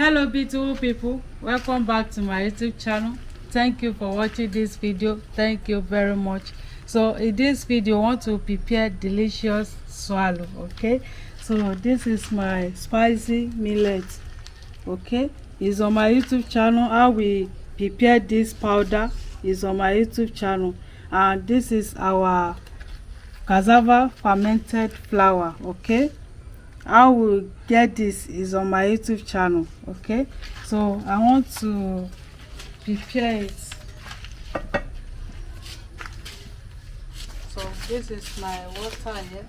Hello beautiful people, welcome back to my YouTube channel. Thank you for watching this video. Thank you very much. So in this video I want to prepare delicious swallow. Okay, so this is my spicy millet. Okay, it's on my YouTube channel. How we prepare this powder is on my YouTube channel, and this is our cassava fermented flour. Okay, how we get this is on my YouTube channel. Okay, so I want to prepare it. So this is my water here.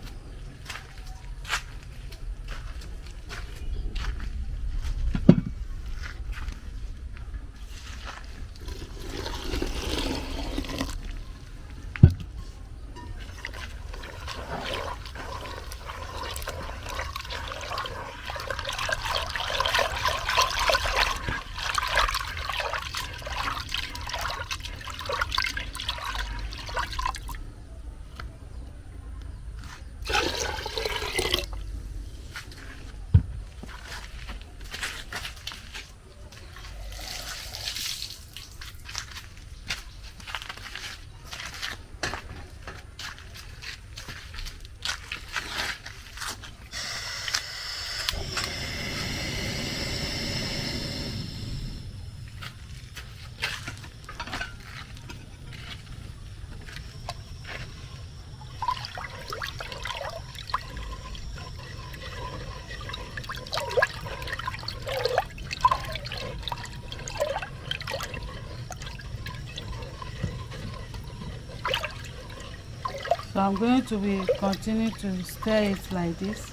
So I'm going to be continue to stir it like this.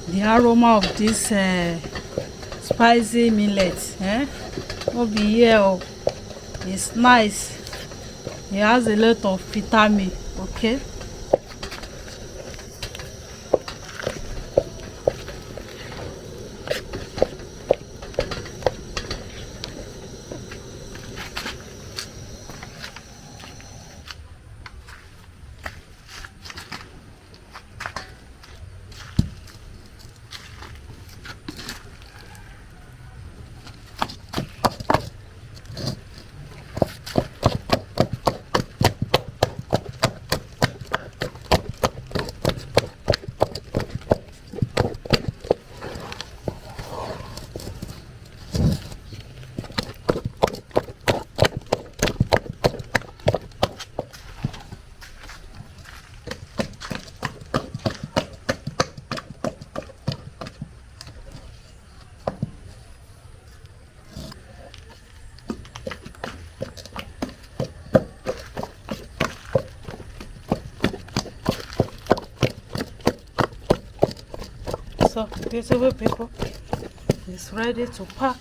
The aroma of this spicy millet, will be here. Oh, it's nice. It has a lot of vitamin. Okay. So beautiful people, it's ready to pack.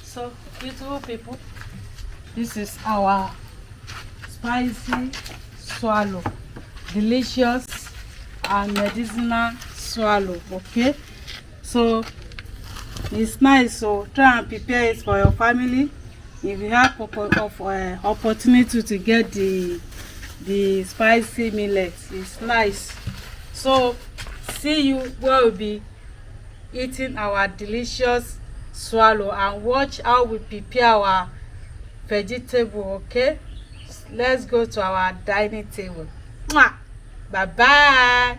So beautiful people, this is our spicy swallow, delicious and medicinal swallow. Okay, so it's nice, so try and prepare it for your family. If you have opportunity to get the spicy millet, it's nice. So see you where we'll be eating our delicious swallow, and watch how we prepare our vegetable. Okay, let's go to our dining table. Mwah! Bye bye.